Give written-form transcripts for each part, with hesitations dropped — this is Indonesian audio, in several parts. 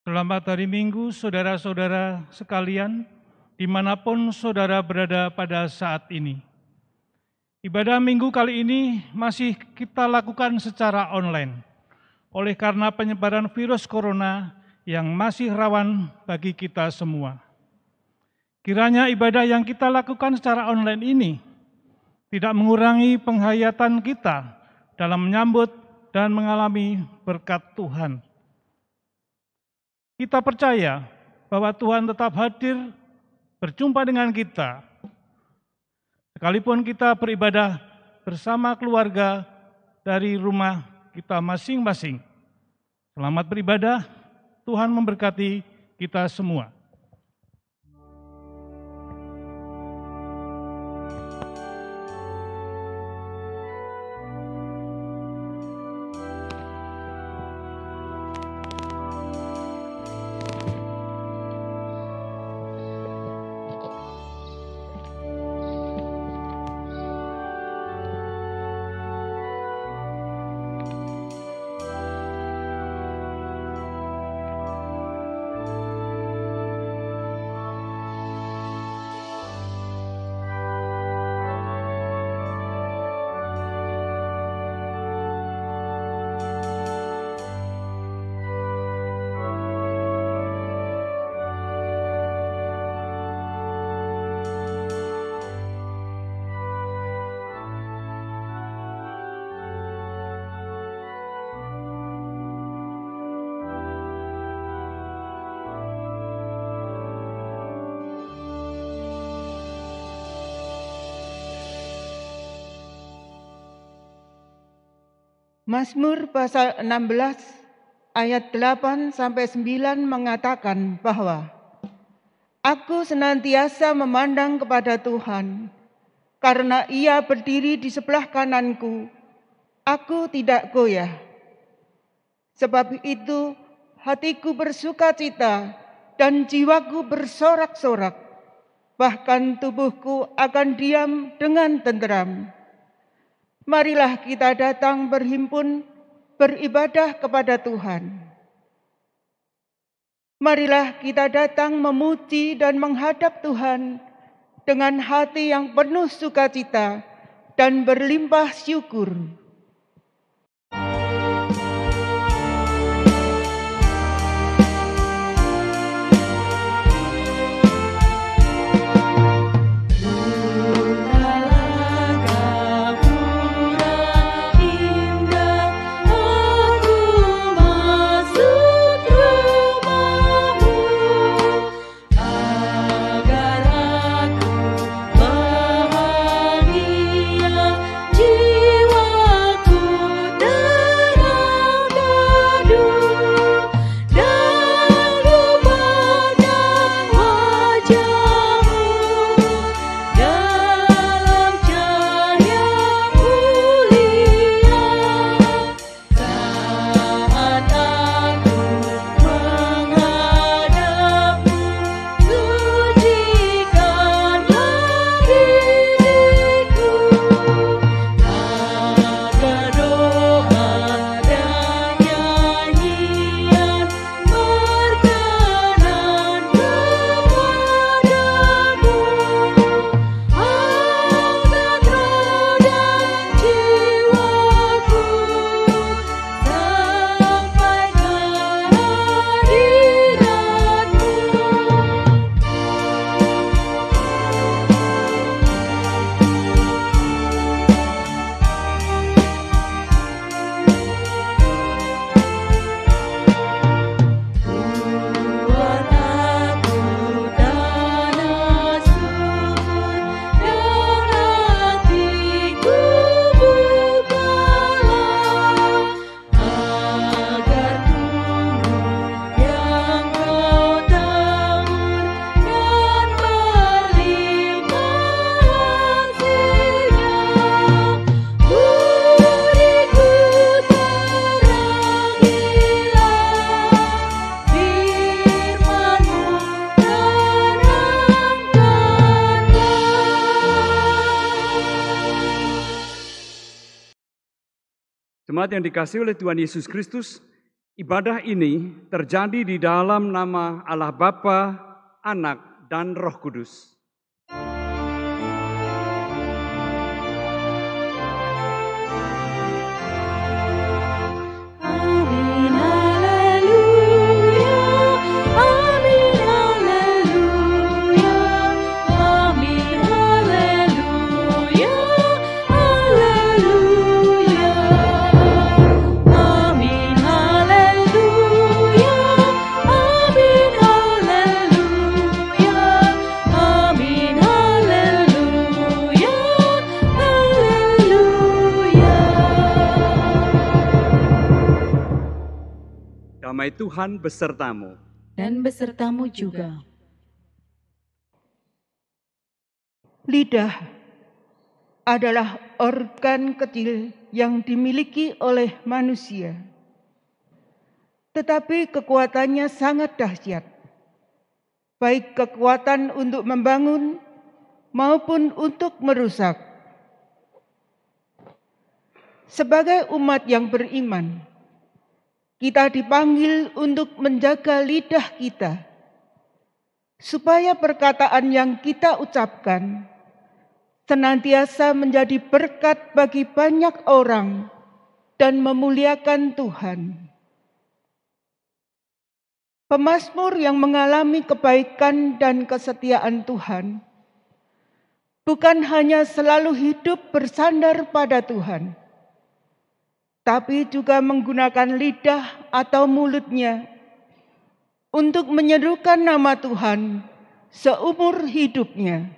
Selamat hari Minggu, saudara-saudara sekalian, dimanapun saudara berada pada saat ini. Ibadah Minggu kali ini masih kita lakukan secara online, oleh karena penyebaran virus corona yang masih rawan bagi kita semua. Kiranya ibadah yang kita lakukan secara online ini tidak mengurangi penghayatan kita dalam menyambut dan mengalami berkat Tuhan. Kita percaya bahwa Tuhan tetap hadir berjumpa dengan kita. Sekalipun kita beribadah bersama keluarga dari rumah kita masing-masing. Selamat beribadah, Tuhan memberkati kita semua. Mazmur pasal 16 ayat 8-9 mengatakan bahwa aku senantiasa memandang kepada Tuhan, karena Ia berdiri di sebelah kananku, aku tidak goyah. Sebab itu hatiku bersukacita dan jiwaku bersorak-sorak, bahkan tubuhku akan diam dengan tenteram. Marilah kita datang berhimpun, beribadah kepada Tuhan. Marilah kita datang memuji dan menghadap Tuhan dengan hati yang penuh sukacita dan berlimpah syukur. Jemaat yang dikasihi oleh Tuhan Yesus Kristus, Ibadah ini terjadi di dalam nama Allah Bapa, Anak, dan Roh Kudus. Damai Tuhan besertamu. Dan besertamu juga. Lidah adalah organ kecil yang dimiliki oleh manusia. Tetapi kekuatannya sangat dahsyat. Baik kekuatan untuk membangun maupun untuk merusak. Sebagai umat yang beriman, kita dipanggil untuk menjaga lidah kita, supaya perkataan yang kita ucapkan senantiasa menjadi berkat bagi banyak orang dan memuliakan Tuhan. Pemazmur yang mengalami kebaikan dan kesetiaan Tuhan bukan hanya selalu hidup bersandar pada Tuhan, tapi juga menggunakan lidah atau mulutnya untuk menyerukan nama Tuhan seumur hidupnya.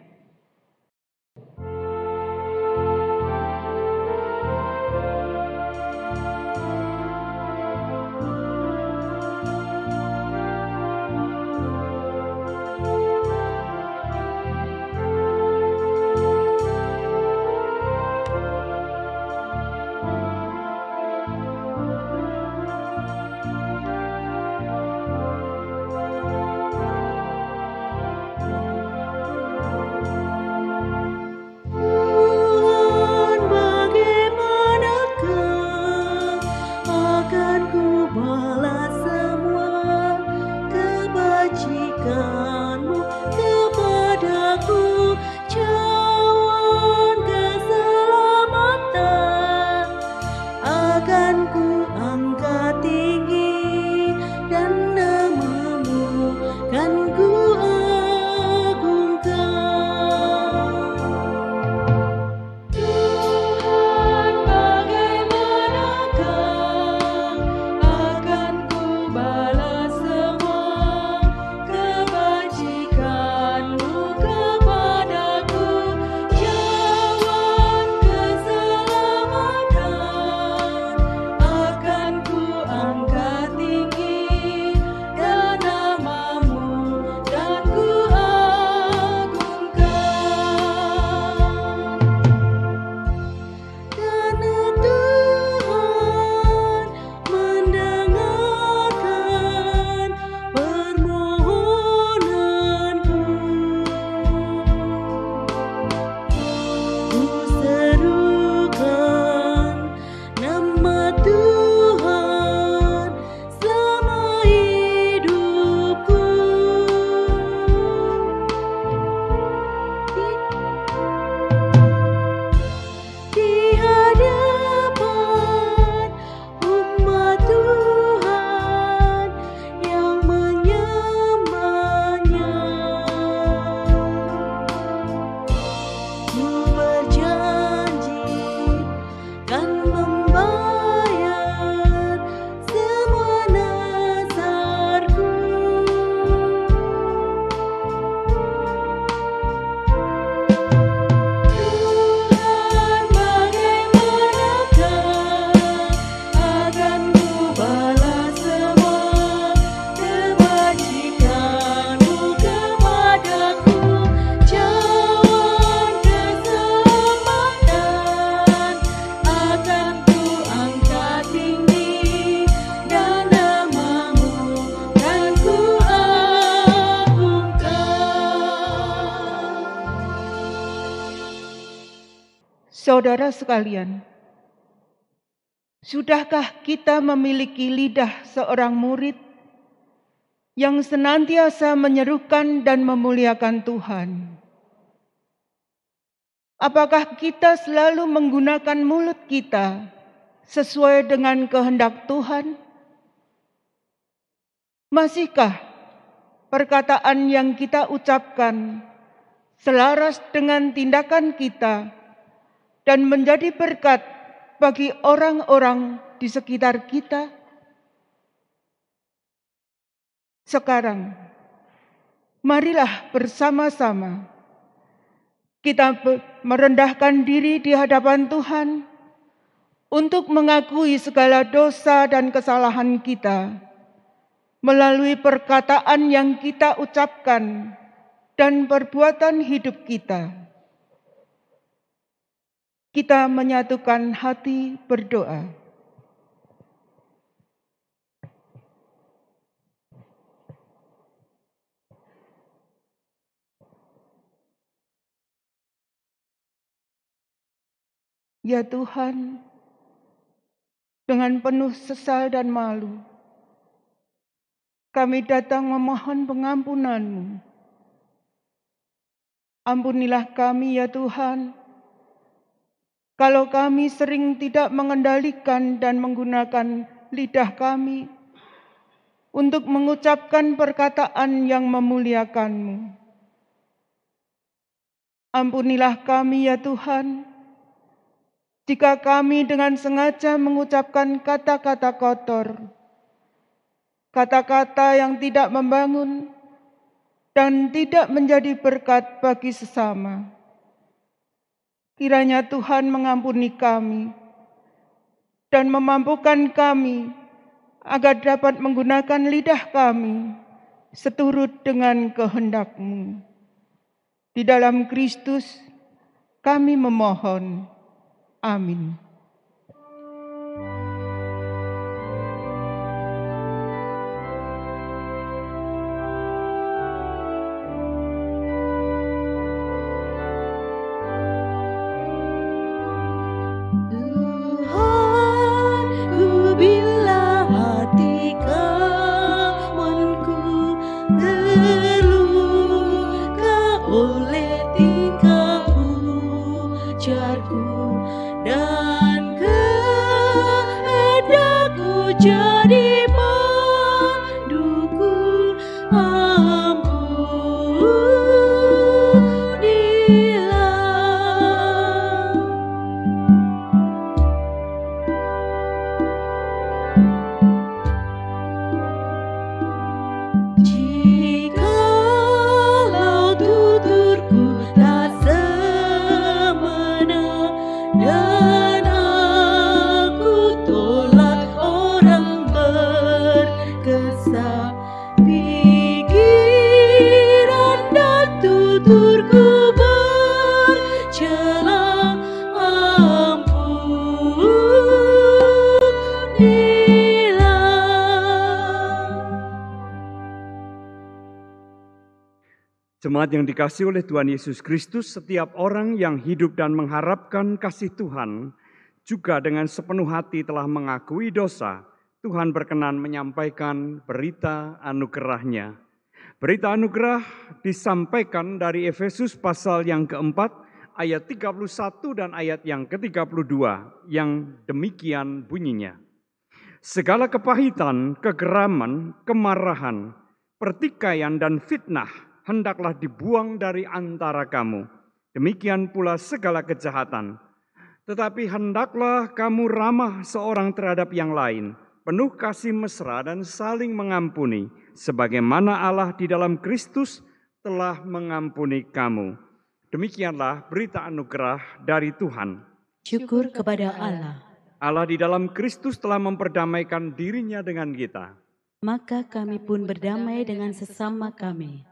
Saudara sekalian, Sudahkah kita memiliki lidah seorang murid yang senantiasa menyerukan dan memuliakan Tuhan? Apakah kita selalu menggunakan mulut kita sesuai dengan kehendak Tuhan? Masihkah perkataan yang kita ucapkan selaras dengan tindakan kita dan menjadi berkat bagi orang-orang di sekitar kita? Sekarang, marilah bersama-sama kita merendahkan diri di hadapan Tuhan untuk mengakui segala dosa dan kesalahan kita melalui perkataan yang kita ucapkan dan perbuatan hidup kita. Kita menyatukan hati berdoa. Ya Tuhan, dengan penuh sesal dan malu, kami datang memohon pengampunan-Mu. Ampunilah kami ya Tuhan, kalau kami sering tidak mengendalikan dan menggunakan lidah kami untuk mengucapkan perkataan yang memuliakan-Mu. Ampunilah kami ya Tuhan, jika kami dengan sengaja mengucapkan kata-kata kotor, kata-kata yang tidak membangun dan tidak menjadi berkat bagi sesama. Kiranya Tuhan mengampuni kami dan memampukan kami agar dapat menggunakan lidah kami seturut dengan kehendak-Mu. Di dalam Kristus kami memohon. Amin. Jemaat yang dikasihi oleh Tuhan Yesus Kristus, setiap orang yang hidup dan mengharapkan kasih Tuhan, juga dengan sepenuh hati telah mengakui dosa, Tuhan berkenan menyampaikan berita anugerah-Nya. Berita anugerah disampaikan dari Efesus pasal yang keempat, ayat 31 dan ayat yang ke-32, yang demikian bunyinya. Segala kepahitan, kegeraman, kemarahan, pertikaian dan fitnah hendaklah dibuang dari antara kamu. Demikian pula segala kejahatan. Tetapi hendaklah kamu ramah seorang terhadap yang lain, penuh kasih mesra dan saling mengampuni, sebagaimana Allah di dalam Kristus telah mengampuni kamu. Demikianlah berita anugerah dari Tuhan. Syukur kepada Allah. Allah di dalam Kristus telah memperdamaikan dirinya dengan kita. Maka kami pun berdamai dengan sesama kami.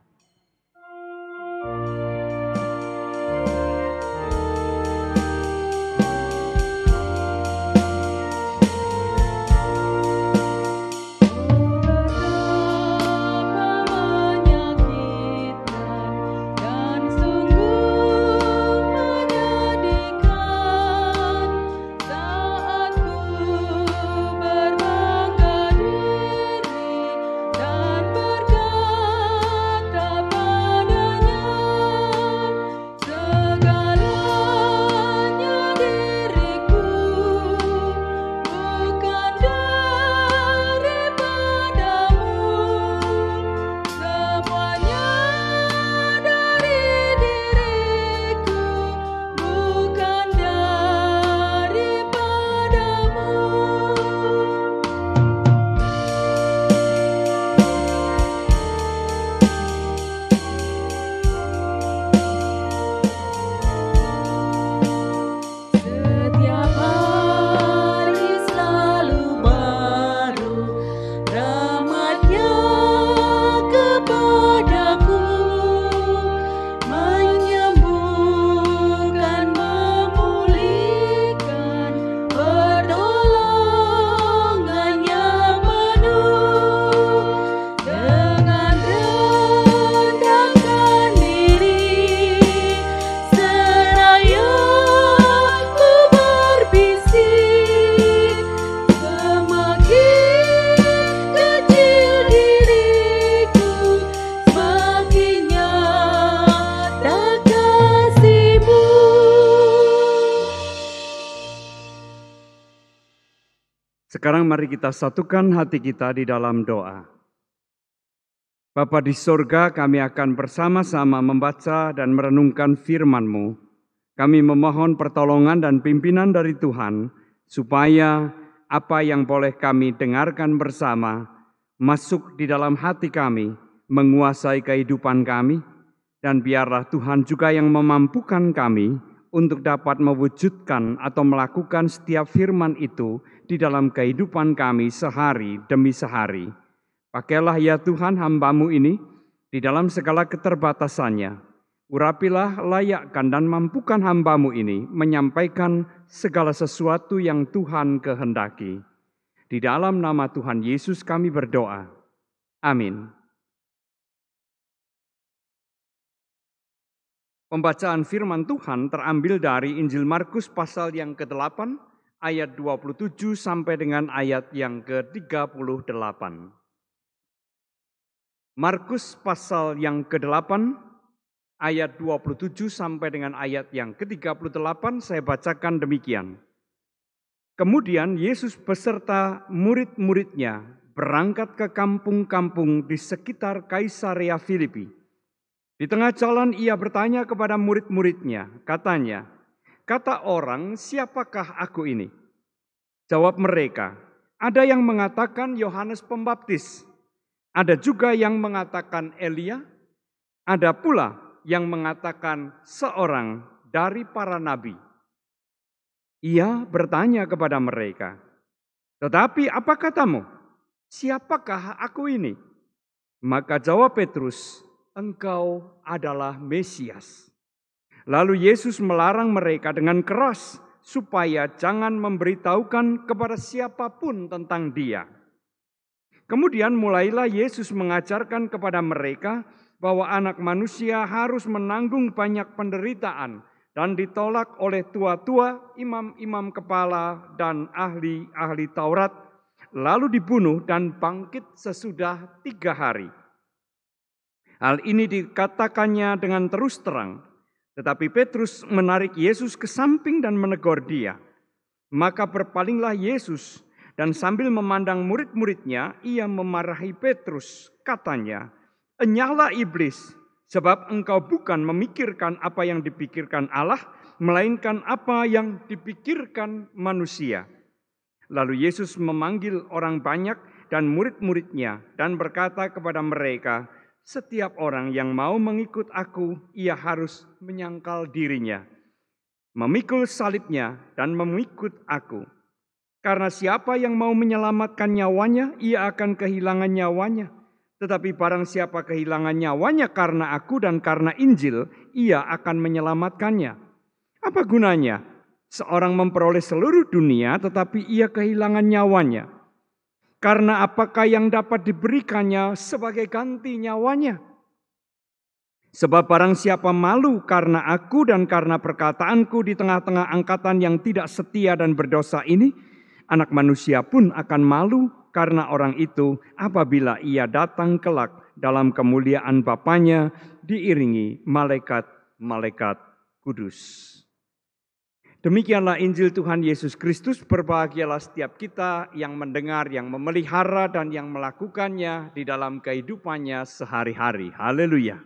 Saat ku Sekarang mari kita satukan hati kita di dalam doa. Bapa di sorga, kami akan bersama-sama membaca dan merenungkan firman-Mu. Kami memohon pertolongan dan pimpinan dari Tuhan, supaya apa yang boleh kami dengarkan bersama masuk di dalam hati kami, menguasai kehidupan kami, dan biarlah Tuhan juga yang memampukan kami untuk dapat mewujudkan atau melakukan setiap firman itu di dalam kehidupan kami sehari demi sehari. Pakailah ya Tuhan hamba-Mu ini di dalam segala keterbatasannya. Urapilah, layakkan dan mampukan hamba-Mu ini menyampaikan segala sesuatu yang Tuhan kehendaki. Di dalam nama Tuhan Yesus kami berdoa. Amin. Pembacaan firman Tuhan terambil dari Injil Markus pasal yang ke-8 ayat 27 sampai dengan ayat yang ke-38. Markus pasal yang ke-8 ayat 27 sampai dengan ayat yang ke-38 saya bacakan demikian. Kemudian Yesus beserta murid-muridnya berangkat ke kampung-kampung di sekitar Kaisarea Filipi. Di tengah jalan ia bertanya kepada murid-muridnya, katanya, "Kata orang, siapakah aku ini?" Jawab mereka, "Ada yang mengatakan Yohanes Pembaptis, ada juga yang mengatakan Elia, ada pula yang mengatakan seorang dari para nabi." Ia bertanya kepada mereka, "Tetapi apa katamu? Siapakah aku ini?" Maka jawab Petrus, "Engkau adalah Mesias." Lalu Yesus melarang mereka dengan keras supaya jangan memberitahukan kepada siapapun tentang Dia. Kemudian mulailah Yesus mengajarkan kepada mereka bahwa Anak Manusia harus menanggung banyak penderitaan dan ditolak oleh tua-tua, imam-imam kepala, dan ahli-ahli Taurat, lalu dibunuh dan bangkit sesudah 3 hari. Hal ini dikatakannya dengan terus terang, tetapi Petrus menarik Yesus ke samping dan menegur dia. Maka berpalinglah Yesus dan sambil memandang murid-muridnya, ia memarahi Petrus. Katanya, "Enyahlah iblis, sebab engkau bukan memikirkan apa yang dipikirkan Allah, melainkan apa yang dipikirkan manusia." Lalu Yesus memanggil orang banyak dan murid-muridnya dan berkata kepada mereka, "Setiap orang yang mau mengikut aku, ia harus menyangkal dirinya, memikul salibnya dan mengikut aku. Karena siapa yang mau menyelamatkan nyawanya, ia akan kehilangan nyawanya. Tetapi barang siapa kehilangan nyawanya karena aku dan karena Injil, ia akan menyelamatkannya. Apa gunanya seorang memperoleh seluruh dunia, tetapi ia kehilangan nyawanya? Karena apakah yang dapat diberikannya sebagai ganti nyawanya? Sebab barang siapa malu karena aku dan karena perkataanku di tengah-tengah angkatan yang tidak setia dan berdosa ini, Anak Manusia pun akan malu karena orang itu apabila ia datang kelak dalam kemuliaan Bapanya diiringi malaikat-malaikat kudus." Demikianlah Injil Tuhan Yesus Kristus. Berbahagialah setiap kita yang mendengar, yang memelihara, dan yang melakukannya di dalam kehidupannya sehari-hari. Haleluya.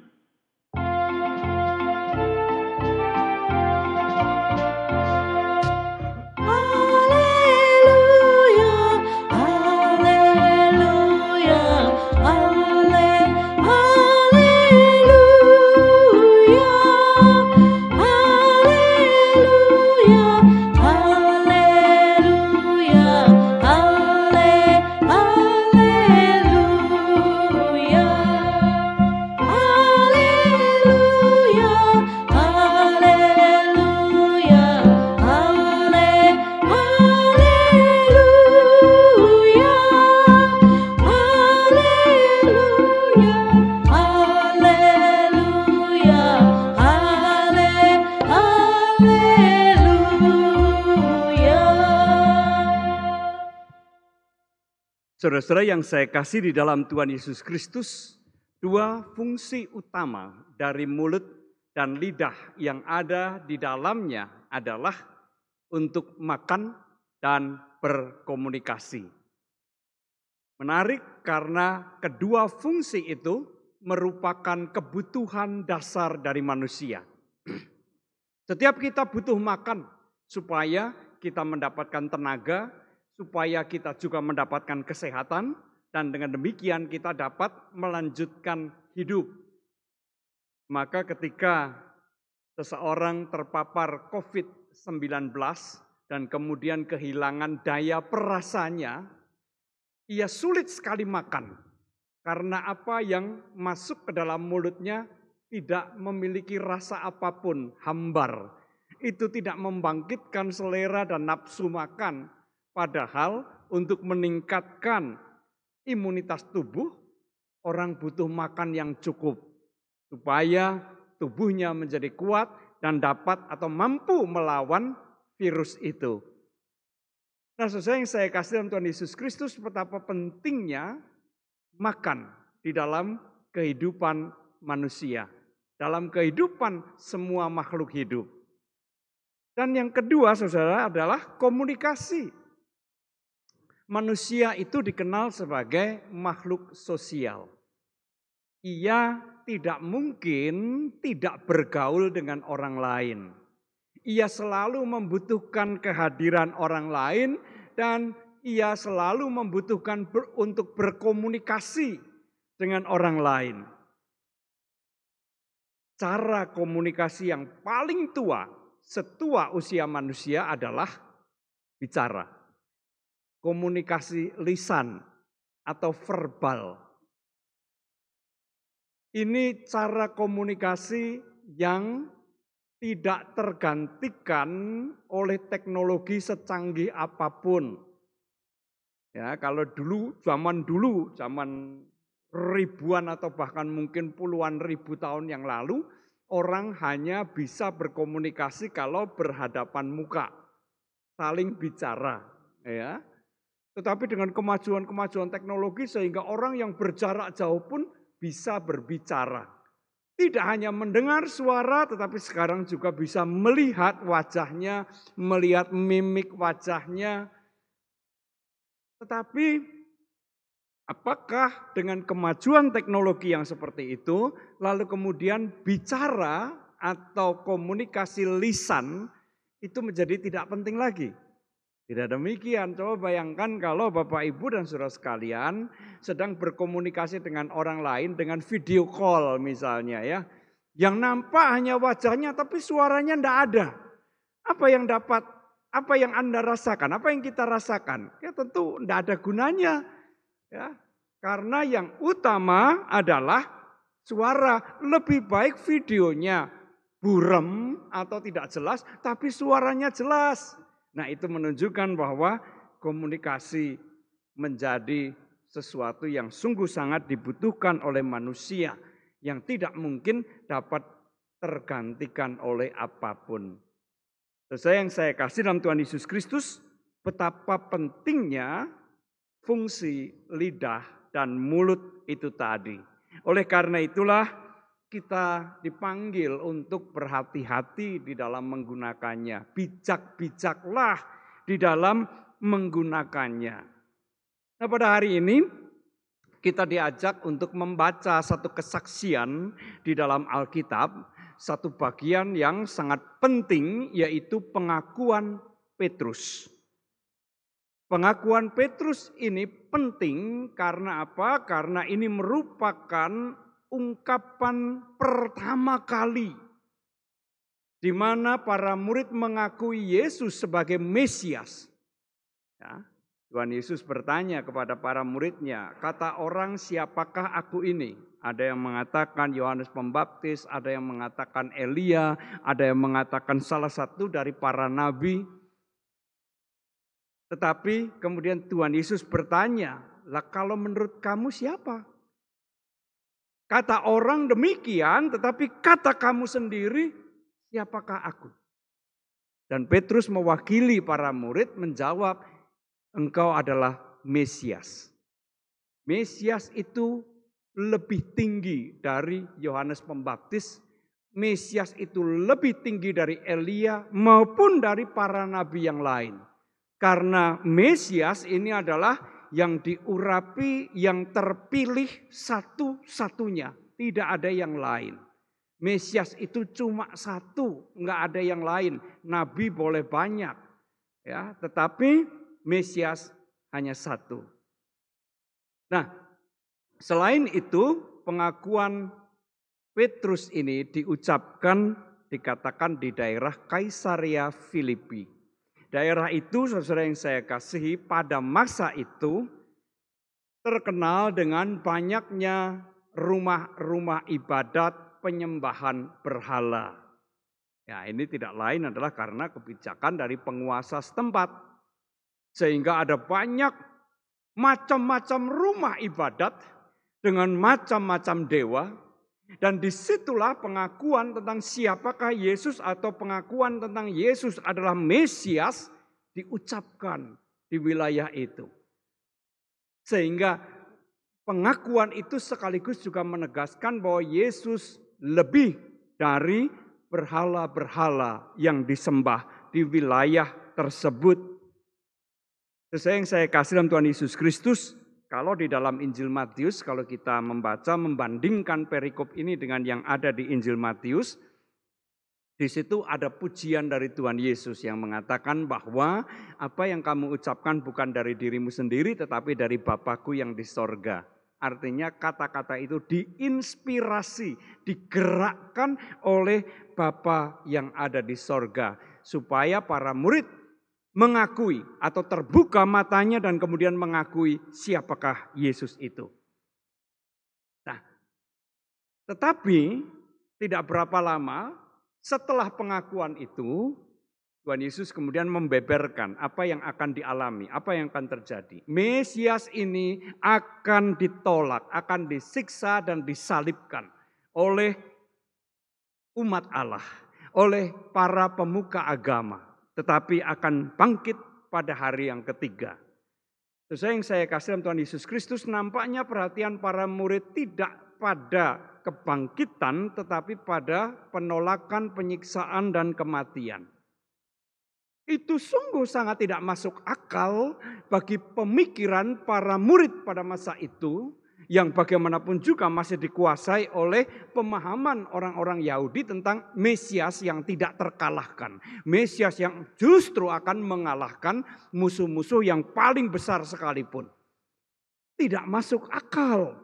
Saudara-saudara yang saya kasih di dalam Tuhan Yesus Kristus, 2 fungsi utama dari mulut dan lidah yang ada di dalamnya adalah untuk makan dan berkomunikasi. Menarik karena kedua fungsi itu merupakan kebutuhan dasar dari manusia. Setiap kita butuh makan supaya kita mendapatkan tenaga, supaya kita juga mendapatkan kesehatan, dan dengan demikian kita dapat melanjutkan hidup. Maka ketika seseorang terpapar COVID-19 dan kemudian kehilangan daya perasanya, ia sulit sekali makan. Karena apa yang masuk ke dalam mulutnya tidak memiliki rasa apapun, hambar. Itu tidak membangkitkan selera dan nafsu makan. Padahal untuk meningkatkan imunitas tubuh, orang butuh makan yang cukup. Supaya tubuhnya menjadi kuat dan dapat atau mampu melawan virus itu. Nah, saudara yang saya kasih dalam Tuhan Yesus Kristus, betapa pentingnya makan di dalam kehidupan manusia, dalam kehidupan semua makhluk hidup. Dan yang kedua, saudara, adalah komunikasi. Manusia itu dikenal sebagai makhluk sosial. Ia tidak mungkin tidak bergaul dengan orang lain. Ia selalu membutuhkan kehadiran orang lain dan ia selalu membutuhkan untuk berkomunikasi dengan orang lain. Cara komunikasi yang paling tua, setua usia manusia adalah bicara. Komunikasi lisan atau verbal. Ini cara komunikasi yang tidak tergantikan oleh teknologi secanggih apapun. Ya, kalau zaman ribuan atau bahkan mungkin puluhan ribu tahun yang lalu, orang hanya bisa berkomunikasi kalau berhadapan muka, saling bicara, ya. Tetapi dengan kemajuan teknologi sehingga orang yang berjarak jauh pun bisa berbicara. Tidak hanya mendengar suara, tetapi sekarang juga bisa melihat wajahnya, melihat mimik wajahnya. Tetapi apakah dengan kemajuan teknologi yang seperti itu, lalu kemudian bicara atau komunikasi lisan itu menjadi tidak penting lagi? Tidak demikian. Coba bayangkan kalau Bapak Ibu dan saudara sekalian sedang berkomunikasi dengan orang lain dengan video call misalnya ya. Yang nampak hanya wajahnya tapi suaranya tidak ada. Apa yang Anda rasakan? Apa yang kita rasakan? Ya tentu tidak ada gunanya. Ya, karena yang utama adalah suara. Lebih baik videonya buram atau tidak jelas, tapi suaranya jelas. Nah, itu menunjukkan bahwa komunikasi menjadi sesuatu yang sungguh sangat dibutuhkan oleh manusia, yang tidak mungkin dapat tergantikan oleh apapun. Yang saya kasih dalam Tuhan Yesus Kristus, betapa pentingnya fungsi lidah dan mulut itu tadi. Oleh karena itulah kita dipanggil untuk berhati-hati di dalam menggunakannya. Bijak-bijaklah di dalam menggunakannya. Nah, pada hari ini kita diajak untuk membaca satu kesaksian di dalam Alkitab. Satu bagian yang sangat penting yaitu pengakuan Petrus. Pengakuan Petrus ini penting karena apa? Karena ini merupakan ungkapan pertama kali di mana para murid mengakui Yesus sebagai Mesias. Ya, Tuhan Yesus bertanya kepada para muridnya, kata orang siapakah aku ini? Ada yang mengatakan Yohanes Pembaptis, ada yang mengatakan Elia, ada yang mengatakan salah satu dari para nabi. Tetapi kemudian Tuhan Yesus bertanya, lah kalau menurut kamu siapa? Kata orang demikian, tetapi kata kamu sendiri, siapakah aku? Dan Petrus mewakili para murid menjawab, engkau adalah Mesias. Mesias itu lebih tinggi dari Yohanes Pembaptis. Mesias itu lebih tinggi dari Elia maupun dari para nabi yang lain. Karena Mesias ini adalah yang diurapi, yang terpilih satu-satunya. Tidak ada yang lain. Mesias itu cuma satu, nggak ada yang lain. Nabi boleh banyak, ya, tetapi Mesias hanya satu. Nah, selain itu pengakuan Petrus ini dikatakan di daerah Kaisarea Filipi. Daerah itu, saudara yang saya kasihi, pada masa itu terkenal dengan banyaknya rumah-rumah ibadat penyembahan berhala. Ya, ini tidak lain adalah karena kebijakan dari penguasa setempat. Sehingga ada banyak macam-macam rumah ibadat dengan macam-macam dewa. Dan disitulah pengakuan tentang siapakah Yesus atau pengakuan tentang Yesus adalah Mesias diucapkan di wilayah itu. Sehingga pengakuan itu sekaligus juga menegaskan bahwa Yesus lebih dari berhala-berhala yang disembah di wilayah tersebut. Sesuai yang saya kasih dalam Tuhan Yesus Kristus, kalau di dalam Injil Matius, kalau kita membaca, membandingkan perikop ini dengan yang ada di Injil Matius, di situ ada pujian dari Tuhan Yesus yang mengatakan bahwa apa yang kamu ucapkan bukan dari dirimu sendiri, tetapi dari Bapa-Ku yang di sorga. Artinya kata-kata itu diinspirasi, digerakkan oleh Bapa yang ada di sorga. Supaya para murid mengakui atau terbuka matanya dan kemudian mengakui siapakah Yesus itu. Nah, tetapi tidak berapa lama setelah pengakuan itu, Tuhan Yesus kemudian membeberkan apa yang akan dialami, apa yang akan terjadi. Mesias ini akan ditolak, akan disiksa dan disalibkan oleh umat Allah, oleh para pemuka agama. Tetapi akan bangkit pada hari yang ketiga. Sesuai yang saya kasih dalam Tuhan Yesus Kristus, nampaknya perhatian para murid tidak pada kebangkitan, tetapi pada penolakan, penyiksaan, dan kematian. Itu sungguh sangat tidak masuk akal bagi pemikiran para murid pada masa itu, yang bagaimanapun juga masih dikuasai oleh pemahaman orang-orang Yahudi tentang Mesias yang tidak terkalahkan. Mesias yang justru akan mengalahkan musuh-musuh yang paling besar sekalipun. Tidak masuk akal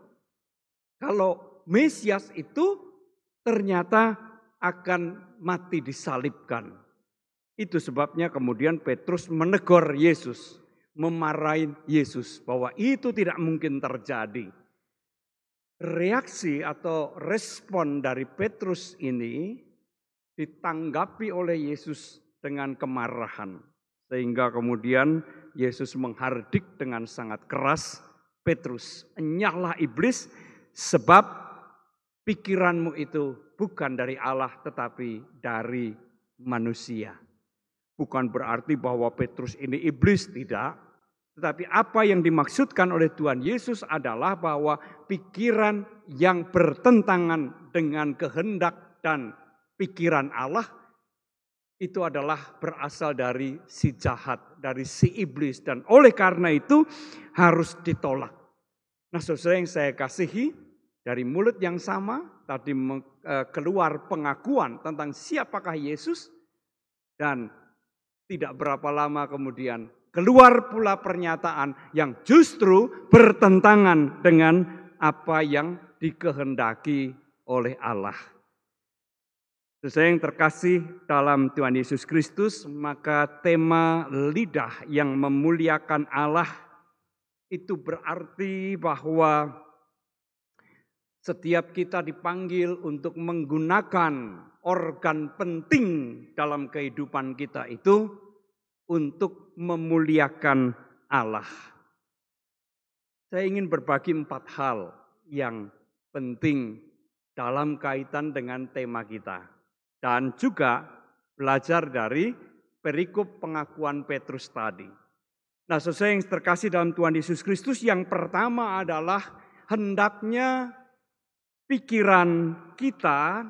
kalau Mesias itu ternyata akan mati disalibkan. Itu sebabnya kemudian Petrus menegur Yesus, memarahi Yesus bahwa itu tidak mungkin terjadi. Reaksi atau respon dari Petrus ini ditanggapi oleh Yesus dengan kemarahan. Sehingga kemudian Yesus menghardik dengan sangat keras, Petrus, enyahlah iblis, sebab pikiranmu itu bukan dari Allah tetapi dari manusia. Bukan berarti bahwa Petrus ini iblis, tidak. Tetapi apa yang dimaksudkan oleh Tuhan Yesus adalah bahwa pikiran yang bertentangan dengan kehendak dan pikiran Allah itu adalah berasal dari si jahat, dari si iblis. Dan oleh karena itu harus ditolak. Nah, saudara yang saya kasihi, dari mulut yang sama tadi keluar pengakuan tentang siapakah Yesus, dan tidak berapa lama kemudian keluar pula pernyataan yang justru bertentangan dengan apa yang dikehendaki oleh Allah. Sesuai yang terkasih dalam Tuhan Yesus Kristus, maka tema lidah yang memuliakan Allah itu berarti bahwa setiap kita dipanggil untuk menggunakan organ penting dalam kehidupan kita itu untuk memuliakan Allah. Saya ingin berbagi 4 hal yang penting dalam kaitan dengan tema kita. Dan juga belajar dari perikop pengakuan Petrus tadi. Nah, sesuai yang terkasih dalam Tuhan Yesus Kristus, yang pertama adalah hendaknya pikiran kita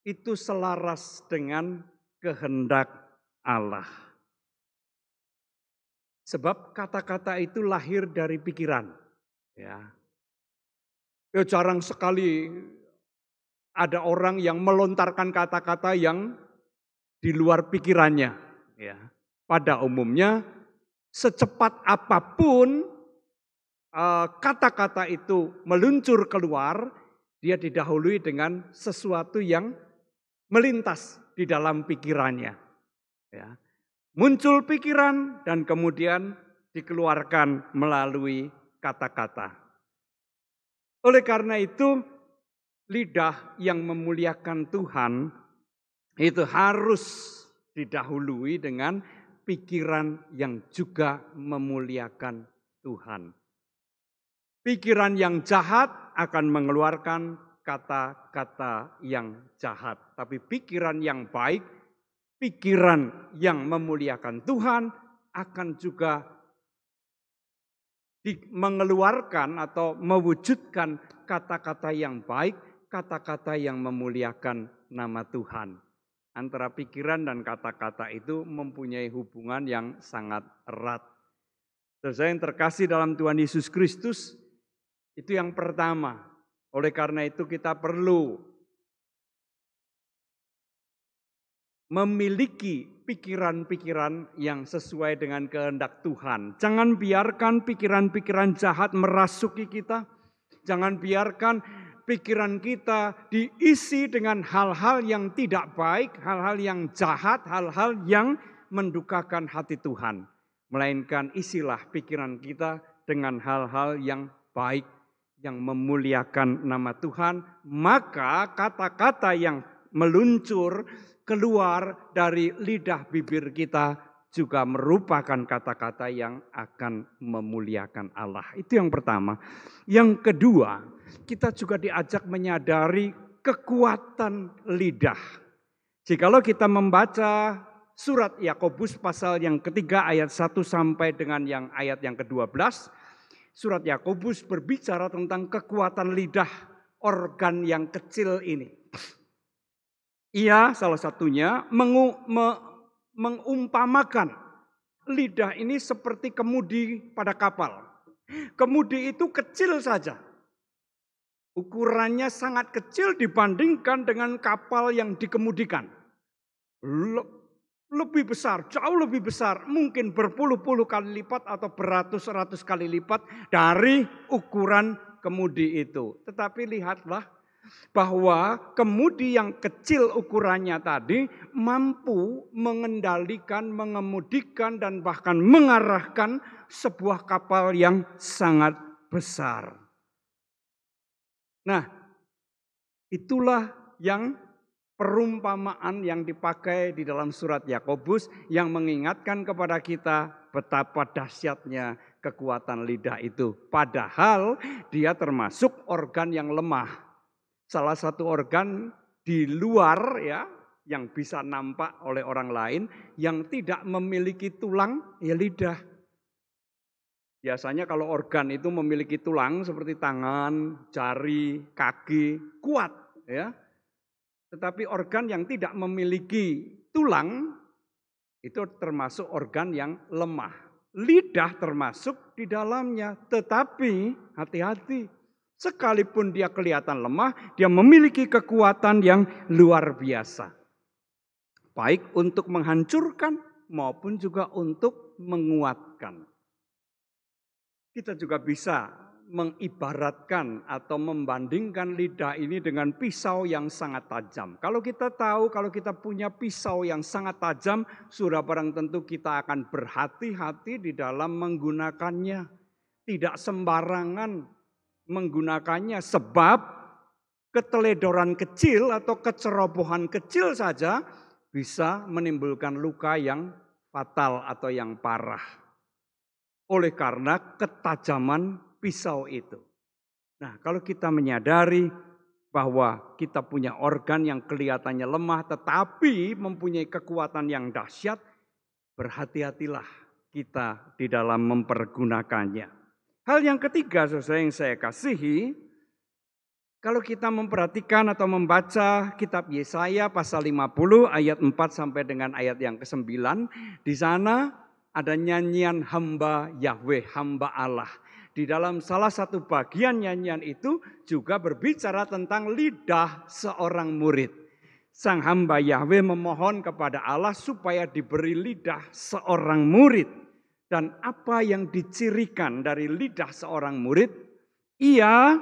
itu selaras dengan kehendak Allah. Sebab kata-kata itu lahir dari pikiran. Ya, jarang sekali ada orang yang melontarkan kata-kata yang di luar pikirannya. Ya, pada umumnya secepat apapun kata-kata itu meluncur keluar, dia didahului dengan sesuatu yang melintas di dalam pikirannya. Ya. Muncul pikiran dan kemudian dikeluarkan melalui kata-kata. Oleh karena itu, lidah yang memuliakan Tuhan itu harus didahului dengan pikiran yang juga memuliakan Tuhan. Pikiran yang jahat akan mengeluarkan kata-kata yang jahat. Tapi pikiran yang baik, pikiran yang memuliakan Tuhan akan juga mengeluarkan atau mewujudkan kata-kata yang baik, kata-kata yang memuliakan nama Tuhan. Antara pikiran dan kata-kata itu mempunyai hubungan yang sangat erat. Saudara yang terkasih dalam Tuhan Yesus Kristus, itu yang pertama. Oleh karena itu kita perlu memiliki pikiran-pikiran yang sesuai dengan kehendak Tuhan. Jangan biarkan pikiran-pikiran jahat merasuki kita. Jangan biarkan pikiran kita diisi dengan hal-hal yang tidak baik, hal-hal yang jahat, hal-hal yang mendukakan hati Tuhan. Melainkan isilah pikiran kita dengan hal-hal yang baik, yang memuliakan nama Tuhan. Maka kata-kata yang meluncur keluar dari lidah bibir kita juga merupakan kata-kata yang akan memuliakan Allah. Itu yang pertama. Yang kedua, kita juga diajak menyadari kekuatan lidah. Jikalau kita membaca surat Yakobus pasal yang ketiga ayat 1 sampai dengan yang ayat yang ke-12, surat Yakobus berbicara tentang kekuatan lidah, organ yang kecil ini. Ia salah satunya mengumpamakan lidah ini seperti kemudi pada kapal. Kemudi itu kecil saja. Ukurannya sangat kecil dibandingkan dengan kapal yang dikemudikan. Lebih besar, jauh lebih besar. Mungkin berpuluh-puluh kali lipat atau beratus-ratus kali lipat dari ukuran kemudi itu. Tetapi lihatlah bahwa kemudi yang kecil ukurannya tadi mampu mengendalikan, mengemudikan dan bahkan mengarahkan sebuah kapal yang sangat besar. Nah, itulah yang perumpamaan yang dipakai di dalam surat Yakobus yang mengingatkan kepada kita betapa dahsyatnya kekuatan lidah itu. Padahal dia termasuk organ yang lemah. Salah satu organ di luar ya yang bisa nampak oleh orang lain yang tidak memiliki tulang ya lidah. Biasanya kalau organ itu memiliki tulang seperti tangan, jari, kaki kuat ya. Tetapi organ yang tidak memiliki tulang itu termasuk organ yang lemah. Lidah termasuk di dalamnya, tetapi hati-hati. Sekalipun dia kelihatan lemah, dia memiliki kekuatan yang luar biasa. Baik untuk menghancurkan maupun juga untuk menguatkan. Kita juga bisa mengibaratkan atau membandingkan lidah ini dengan pisau yang sangat tajam. Kalau kita tahu, kalau kita punya pisau yang sangat tajam, sudah barang tentu kita akan berhati-hati di dalam menggunakannya. Tidak sembarangan menggunakannya, sebab keteledoran kecil atau kecerobohan kecil saja bisa menimbulkan luka yang fatal atau yang parah. Oleh karena ketajaman pisau itu. Nah, kalau kita menyadari bahwa kita punya organ yang kelihatannya lemah tetapi mempunyai kekuatan yang dahsyat, berhati-hatilah kita di dalam mempergunakannya. Hal yang ketiga, saudara yang saya kasihi, kalau kita memperhatikan atau membaca kitab Yesaya pasal 50 ayat 4 sampai dengan ayat yang ke-9, di sana ada nyanyian hamba Yahweh, hamba Allah. Di dalam salah satu bagian nyanyian itu juga berbicara tentang lidah seorang murid. Sang hamba Yahweh memohon kepada Allah supaya diberi lidah seorang murid. Dan apa yang dicirikan dari lidah seorang murid? Ia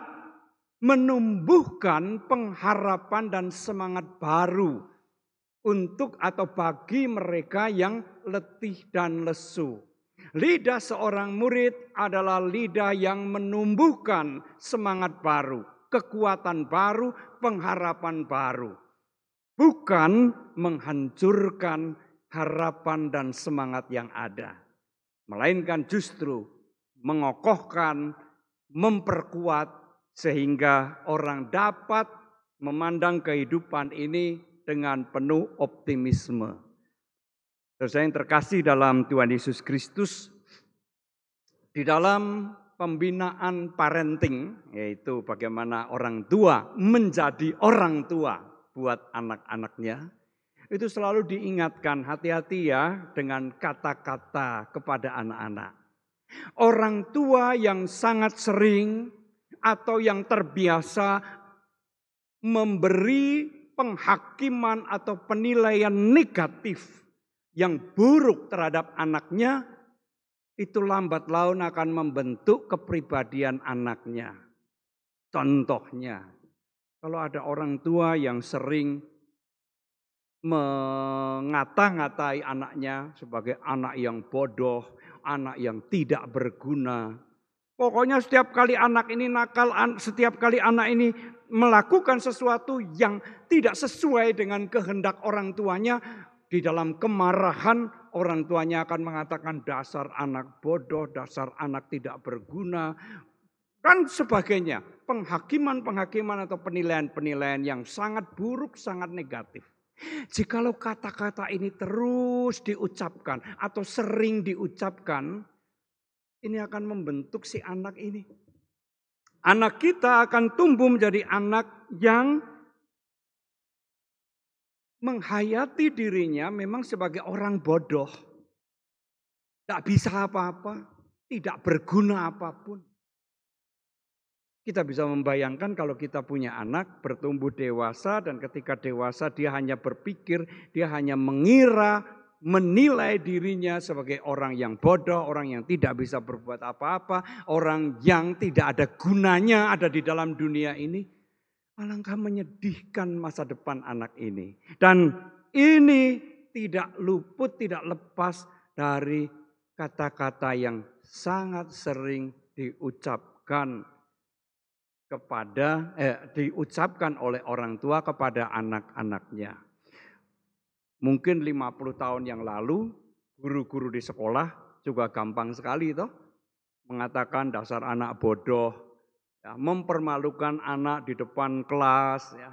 menumbuhkan pengharapan dan semangat baru untuk atau bagi mereka yang letih dan lesu. Lidah seorang murid adalah lidah yang menumbuhkan semangat baru, kekuatan baru, pengharapan baru. Bukan menghancurkan harapan dan semangat yang ada. Melainkan justru mengokohkan, memperkuat, sehingga orang dapat memandang kehidupan ini dengan penuh optimisme. Saudara yang terkasih dalam Tuhan Yesus Kristus, di dalam pembinaan parenting, yaitu bagaimana orang tua menjadi orang tua buat anak-anaknya, itu selalu diingatkan, hati-hati ya dengan kata-kata kepada anak-anak. Orang tua yang sangat sering atau yang terbiasa memberi penghakiman atau penilaian negatif yang buruk terhadap anaknya, itu lambat laun akan membentuk kepribadian anaknya. Contohnya, kalau ada orang tua yang sering mengata-ngatai anaknya sebagai anak yang bodoh, anak yang tidak berguna. Pokoknya setiap kali anak ini nakal, setiap kali anak ini melakukan sesuatu yang tidak sesuai dengan kehendak orang tuanya, di dalam kemarahan orang tuanya akan mengatakan dasar anak bodoh, dasar anak tidak berguna, dan sebagainya. Penghakiman-penghakiman atau penilaian-penilaian yang sangat buruk, sangat negatif. Jikalau kata-kata ini terus diucapkan atau sering diucapkan, ini akan membentuk si anak ini. Anak kita akan tumbuh menjadi anak yang menghayati dirinya memang sebagai orang bodoh. Tidak bisa apa-apa, tidak berguna apapun. Kita bisa membayangkan kalau kita punya anak bertumbuh dewasa dan ketika dewasa dia hanya berpikir, dia hanya mengira, menilai dirinya sebagai orang yang bodoh, orang yang tidak bisa berbuat apa-apa, orang yang tidak ada gunanya ada di dalam dunia ini. Alangkah menyedihkan masa depan anak ini. Dan ini tidak luput, tidak lepas dari kata-kata yang sangat sering diucapkan oleh orang tua kepada anak-anaknya. Mungkin 50 tahun yang lalu, guru-guru di sekolah juga gampang sekali toh mengatakan dasar anak bodoh, ya, mempermalukan anak di depan kelas. Ya.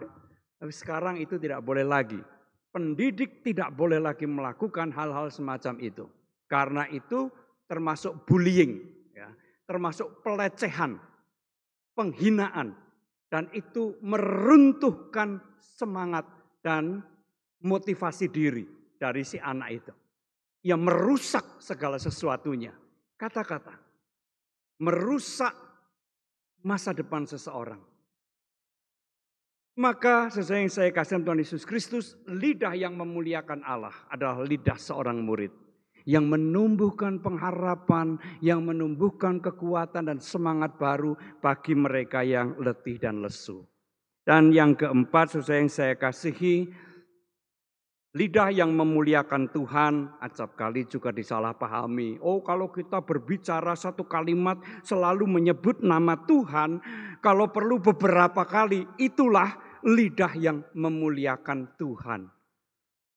Tapi sekarang itu tidak boleh lagi. Pendidik tidak boleh lagi melakukan hal-hal semacam itu. Karena itu termasuk bullying, ya, termasuk pelecehan, penghinaan. Dan itu meruntuhkan semangat dan motivasi diri dari si anak itu. Yang merusak segala sesuatunya. Kata-kata. Merusak masa depan seseorang. Maka sesuai yang saya kasih Tuhan Yesus Kristus, lidah yang memuliakan Allah adalah lidah seorang murid. Yang menumbuhkan pengharapan, yang menumbuhkan kekuatan dan semangat baru bagi mereka yang letih dan lesu. Dan yang keempat, sesuai yang saya kasihi, lidah yang memuliakan Tuhan acap kali juga disalahpahami. Oh, kalau kita berbicara satu kalimat selalu menyebut nama Tuhan, kalau perlu beberapa kali, itulah lidah yang memuliakan Tuhan.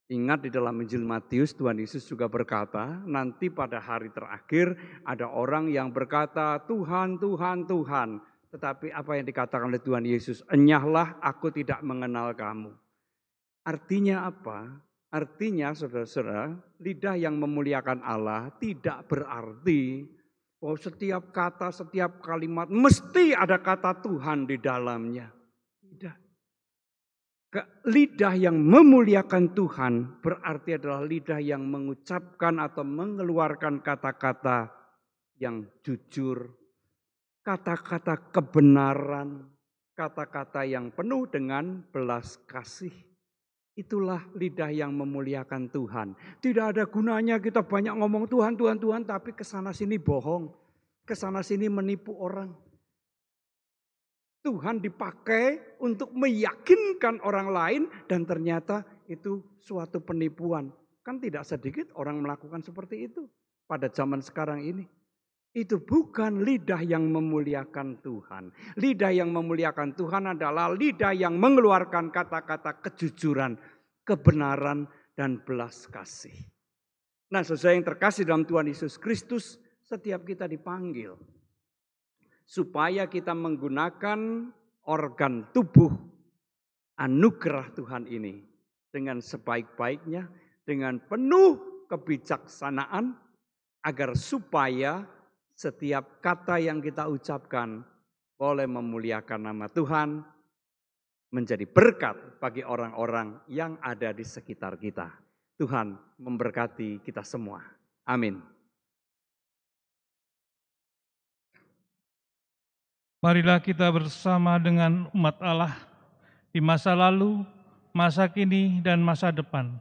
Ingat di dalam Injil Matius Tuhan Yesus juga berkata, nanti pada hari terakhir ada orang yang berkata, Tuhan, Tuhan, Tuhan. Tetapi apa yang dikatakan oleh Tuhan Yesus, enyahlah aku tidak mengenal kamu. Artinya apa? Artinya saudara-saudara, lidah yang memuliakan Allah tidak berarti bahwa setiap kata, setiap kalimat mesti ada kata Tuhan di dalamnya. Tidak. Lidah yang memuliakan Tuhan berarti adalah lidah yang mengucapkan atau mengeluarkan kata-kata yang jujur, kata-kata kebenaran, kata-kata yang penuh dengan belas kasih. Itulah lidah yang memuliakan Tuhan. Tidak ada gunanya kita banyak ngomong Tuhan, Tuhan, Tuhan, tapi kesana sini bohong, kesana sini menipu orang. Tuhan dipakai untuk meyakinkan orang lain dan ternyata itu suatu penipuan. Kan tidak sedikit orang melakukan seperti itu pada zaman sekarang ini. Itu bukan lidah yang memuliakan Tuhan. Lidah yang memuliakan Tuhan adalah lidah yang mengeluarkan kata-kata kejujuran, kebenaran, dan belas kasih. Nah, saudara yang terkasih dalam Tuhan Yesus Kristus, setiap kita dipanggil supaya kita menggunakan organ tubuh anugerah Tuhan ini dengan sebaik-baiknya, dengan penuh kebijaksanaan, agar supaya setiap kata yang kita ucapkan boleh memuliakan nama Tuhan, menjadi berkat bagi orang-orang yang ada di sekitar kita. Tuhan memberkati kita semua. Amin. Marilah kita bersama dengan umat Allah di masa lalu, masa kini, dan masa depan.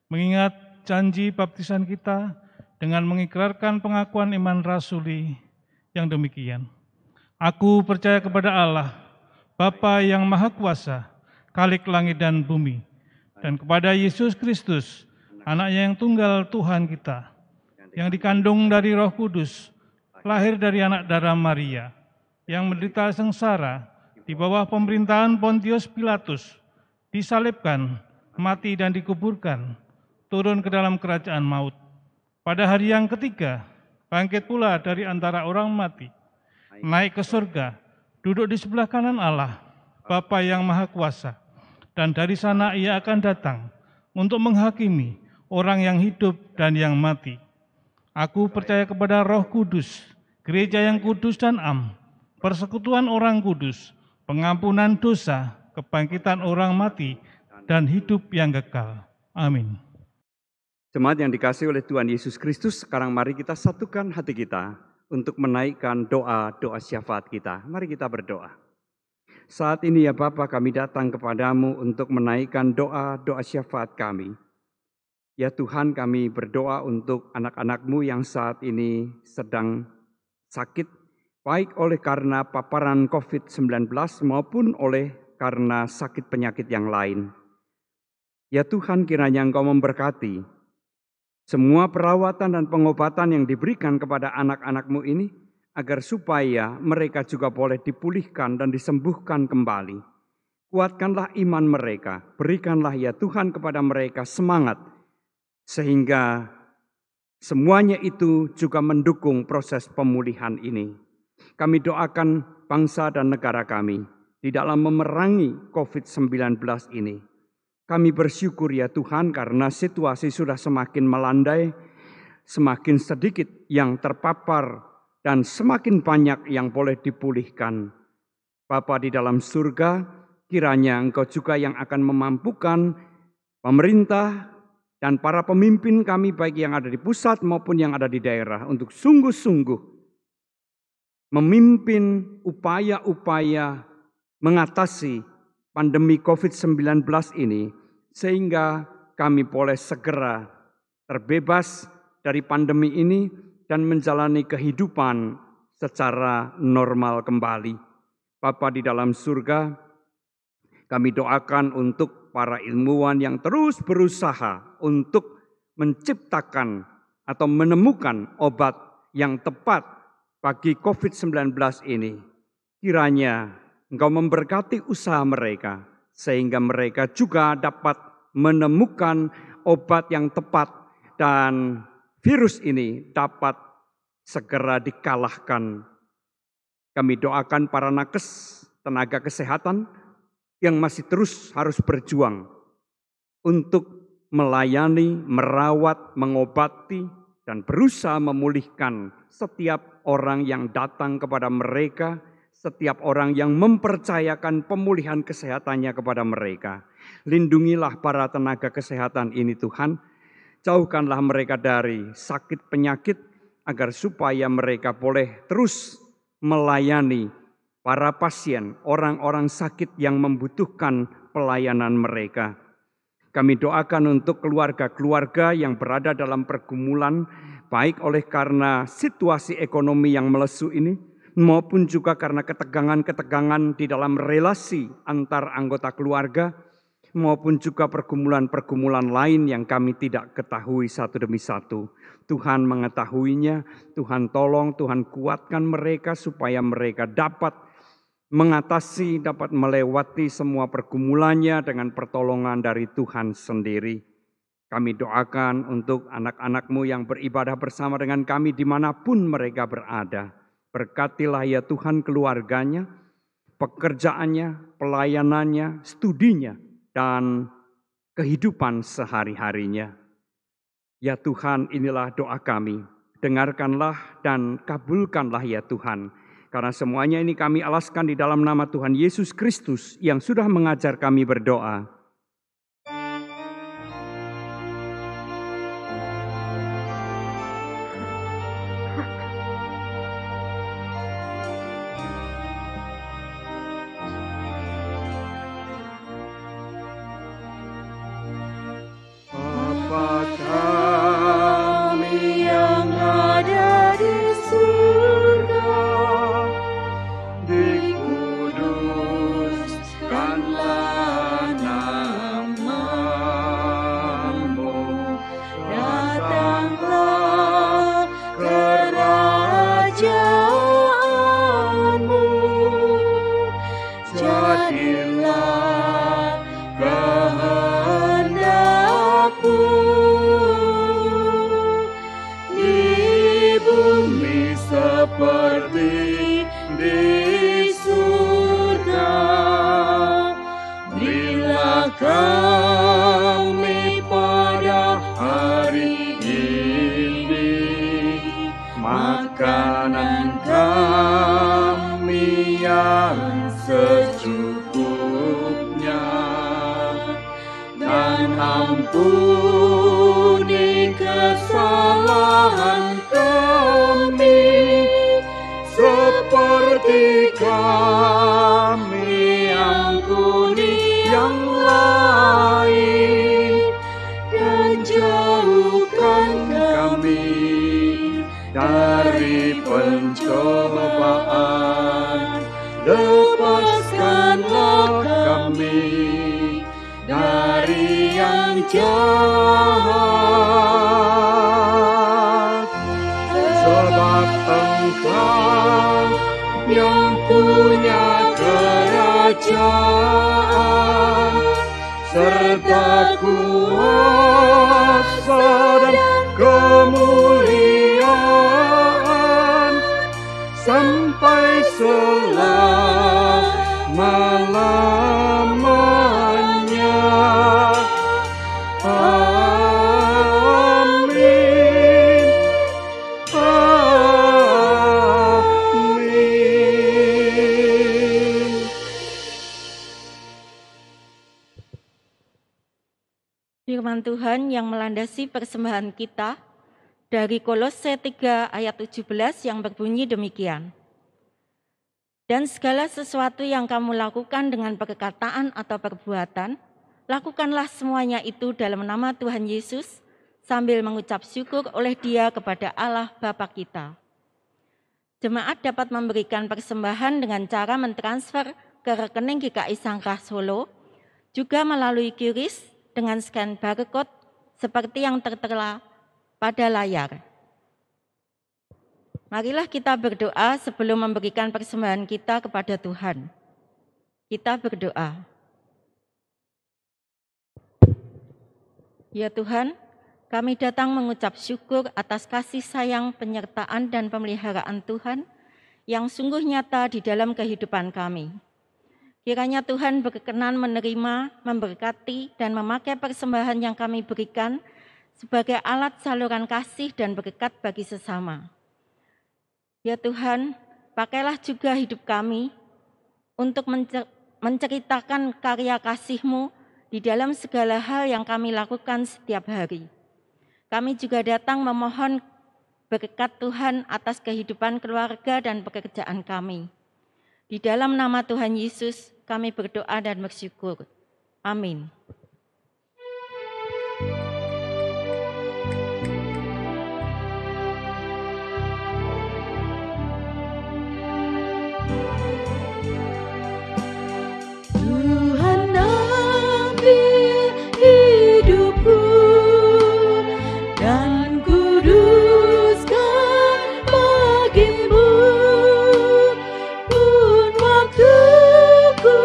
Mengingat janji baptisan kita dengan mengikrarkan pengakuan iman rasuli yang demikian. Aku percaya kepada Allah, Bapa yang Maha Kuasa, Khalik langit dan bumi, dan kepada Yesus Kristus, Anaknya yang tunggal Tuhan kita, yang dikandung dari Roh Kudus, lahir dari anak darah Maria, yang menderita sengsara di bawah pemerintahan Pontius Pilatus, disalibkan, mati dan dikuburkan, turun ke dalam kerajaan maut. Pada hari yang ketiga, bangkit pula dari antara orang mati, naik ke surga, duduk di sebelah kanan Allah, Bapa yang Maha Kuasa, dan dari sana Ia akan datang untuk menghakimi orang yang hidup dan yang mati. Aku percaya kepada Roh Kudus, gereja yang kudus dan am, persekutuan orang kudus, pengampunan dosa, kebangkitan orang mati, dan hidup yang kekal. Amin. Jemaat yang dikasihi oleh Tuhan Yesus Kristus, sekarang mari kita satukan hati kita untuk menaikkan doa-doa syafaat kita. Mari kita berdoa. Saat ini ya Bapa, kami datang kepadamu untuk menaikkan doa-doa syafaat kami. Ya Tuhan, kami berdoa untuk anak-anak-Mu yang saat ini sedang sakit, baik oleh karena paparan COVID-19 maupun oleh karena sakit penyakit yang lain. Ya Tuhan, kiranya Engkau memberkati semua perawatan dan pengobatan yang diberikan kepada anak-anak-Mu ini, agar supaya mereka juga boleh dipulihkan dan disembuhkan kembali. Kuatkanlah iman mereka, berikanlah ya Tuhan kepada mereka semangat, sehingga semuanya itu juga mendukung proses pemulihan ini. Kami doakan bangsa dan negara kami di dalam memerangi COVID-19 ini. Kami bersyukur ya Tuhan karena situasi sudah semakin melandai, semakin sedikit yang terpapar dan semakin banyak yang boleh dipulihkan. Bapa di dalam surga, kiranya Engkau juga yang akan memampukan pemerintah dan para pemimpin kami baik yang ada di pusat maupun yang ada di daerah untuk sungguh-sungguh memimpin upaya-upaya mengatasi pandemi COVID-19 ini, sehingga kami boleh segera terbebas dari pandemi ini dan menjalani kehidupan secara normal kembali. Bapa di dalam surga, kami doakan untuk para ilmuwan yang terus berusaha untuk menciptakan atau menemukan obat yang tepat bagi COVID-19 ini. Kiranya Engkau memberkati usaha mereka, sehingga mereka juga dapat menemukan obat yang tepat dan virus ini dapat segera dikalahkan. Kami doakan para nakes, tenaga kesehatan yang masih terus harus berjuang untuk melayani, merawat, mengobati, dan berusaha memulihkan setiap orang yang datang kepada mereka, setiap orang yang mempercayakan pemulihan kesehatannya kepada mereka. Lindungilah para tenaga kesehatan ini Tuhan, jauhkanlah mereka dari sakit penyakit, agar supaya mereka boleh terus melayani para pasien, orang-orang sakit yang membutuhkan pelayanan mereka. Kami doakan untuk keluarga-keluarga yang berada dalam pergumulan, baik oleh karena situasi ekonomi yang melesu ini, maupun juga karena ketegangan-ketegangan di dalam relasi antar anggota keluarga, maupun juga pergumulan-pergumulan lain yang kami tidak ketahui satu demi satu. Tuhan mengetahuinya, Tuhan tolong, Tuhan kuatkan mereka supaya mereka dapat mengatasi, dapat melewati semua pergumulannya dengan pertolongan dari Tuhan sendiri. Kami doakan untuk anak-anak-Mu yang beribadah bersama dengan kami dimanapun mereka berada. Berkatilah ya Tuhan keluarganya, pekerjaannya, pelayanannya, studinya, dan kehidupan sehari-harinya. Ya Tuhan, inilah doa kami. Dengarkanlah dan kabulkanlah ya Tuhan. Karena semuanya ini kami alaskan di dalam nama Tuhan Yesus Kristus yang sudah mengajar kami berdoa. Ampuni kesalahan kami, seperti kami ampuni yang lain, dan jauhkan kami dari pencobaan, lepaskanlah kami dari yang jahat, sebab Engkau yang punya kerajaan serta kuasa dan kemuliaan sampai selama-lamanya. Amin. Amin. Firman Tuhan yang melandasi persembahan kita dari Kolose 3 ayat 17 yang berbunyi demikian. Dan segala sesuatu yang kamu lakukan dengan perkataan atau perbuatan, lakukanlah semuanya itu dalam nama Tuhan Yesus sambil mengucap syukur oleh Dia kepada Allah Bapa kita. Jemaat dapat memberikan persembahan dengan cara mentransfer ke rekening GKI Sangkrah Solo, juga melalui QRIS dengan scan barcode seperti yang tertera pada layar. Marilah kita berdoa sebelum memberikan persembahan kita kepada Tuhan. Kita berdoa. Ya Tuhan, kami datang mengucap syukur atas kasih sayang, penyertaan, dan pemeliharaan Tuhan yang sungguh nyata di dalam kehidupan kami. Kiranya Tuhan berkenan menerima, memberkati, dan memakai persembahan yang kami berikan sebagai alat saluran kasih dan berkat bagi sesama. Ya Tuhan, pakailah juga hidup kami untuk menceritakan karya kasih-Mu di dalam segala hal yang kami lakukan setiap hari. Kami juga datang memohon berkat Tuhan atas kehidupan keluarga dan pekerjaan kami. Di dalam nama Tuhan Yesus kami berdoa dan bersyukur. Amin. Tuhan ambil hidupku dan kuduskan bagimu. Pun waktuku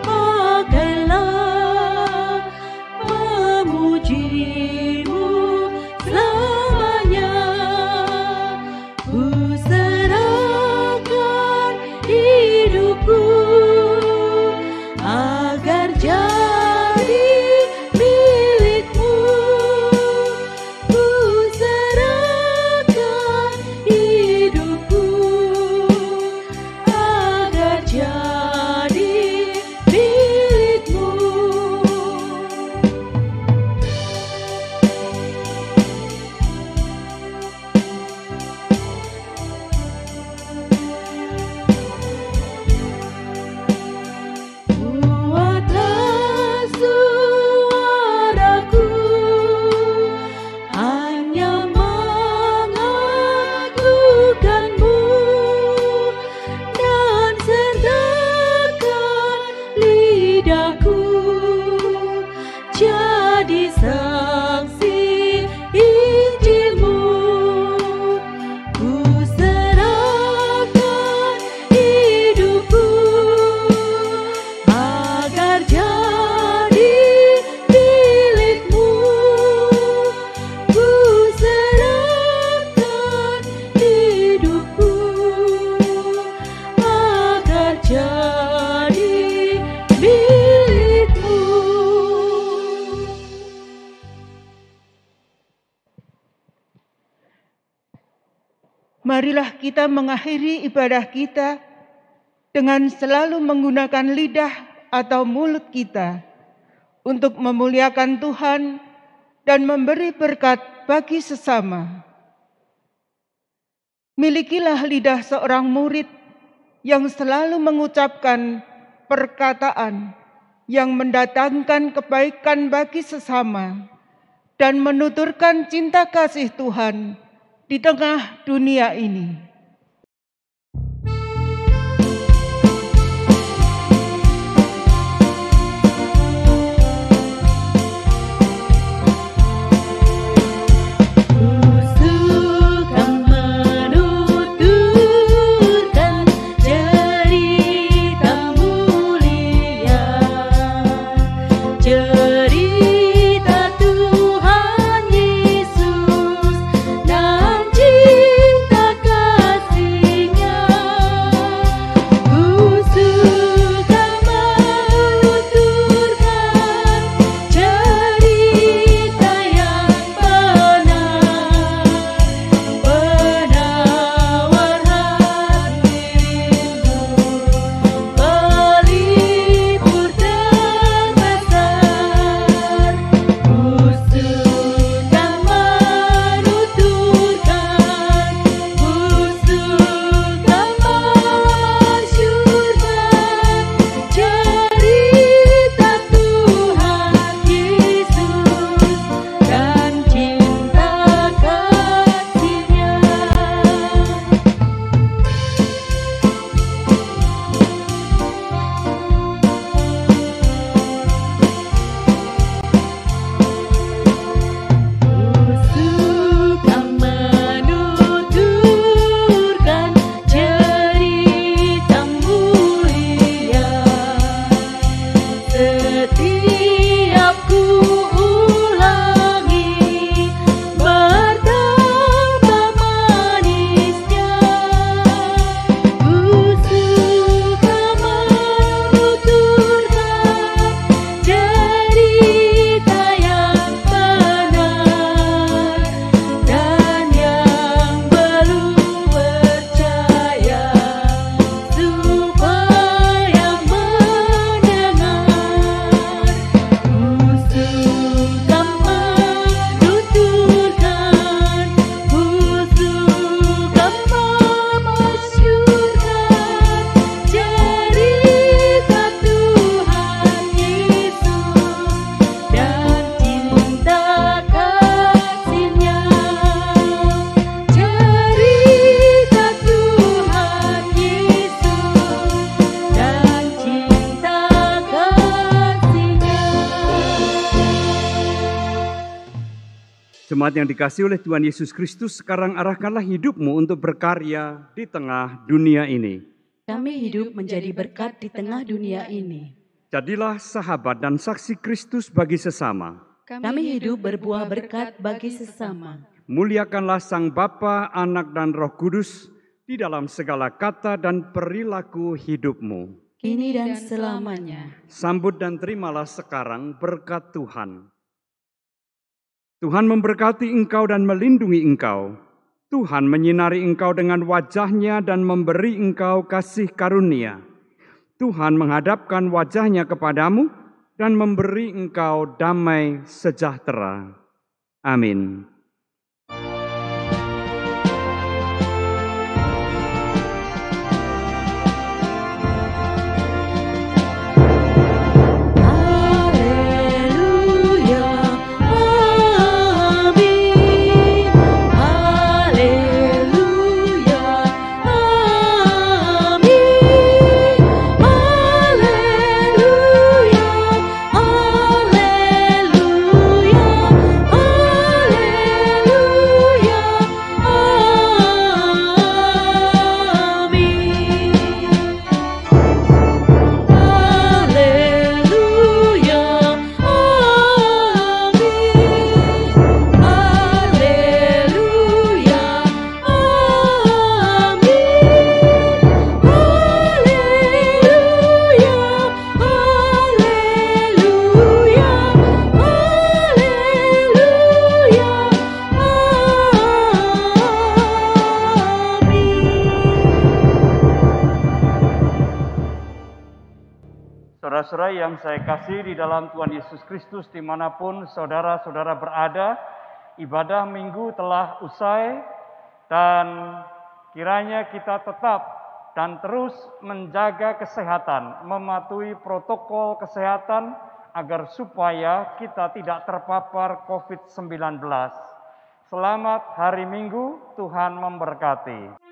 pakailah memujimu selamanya. Ku serahkan hidupku agar jadi milikmu. Ku serahkan hidupku agar jadi milikmu. Buatlah suaraku hanya mengakukanmu, dan sertakan lidahku jadi saksi Injilmu. Ku serahkan hidupku agar jadi milikmu. Ku serahkan hidupku agar jadi milikmu. Marilah kita mengakhiri ibadah kita dengan selalu menggunakan lidah atau mulut kita untuk memuliakan Tuhan dan memberi berkat bagi sesama. Milikilah lidah seorang murid yang selalu mengucapkan perkataan yang mendatangkan kebaikan bagi sesama dan menuturkan cinta kasih Tuhan di tengah dunia ini. Suka menuturkan cerita mulia, cerita Tuhan Yesus dan cinta kasih. Jemaat yang dikasihi oleh Tuhan Yesus Kristus, sekarang arahkanlah hidupmu untuk berkarya di tengah dunia ini. Kami hidup menjadi berkat di tengah dunia ini. Jadilah sahabat dan saksi Kristus bagi sesama. Kami hidup berbuah berkat bagi sesama. Muliakanlah Sang Bapa, Anak, dan Roh Kudus di dalam segala kata dan perilaku hidupmu. Kini dan selamanya. Sambut dan terimalah sekarang berkat Tuhan. Tuhan memberkati engkau dan melindungi engkau. Tuhan menyinari engkau dengan wajah-Nya dan memberi engkau kasih karunia. Tuhan menghadapkan wajah-Nya kepadamu dan memberi engkau damai sejahtera. Amin. Saudara-saudara yang saya kasih di dalam Tuhan Yesus Kristus, dimanapun saudara-saudara berada, ibadah minggu telah usai dan kiranya kita tetap dan terus menjaga kesehatan, mematuhi protokol kesehatan agar supaya kita tidak terpapar COVID-19. Selamat hari Minggu, Tuhan memberkati.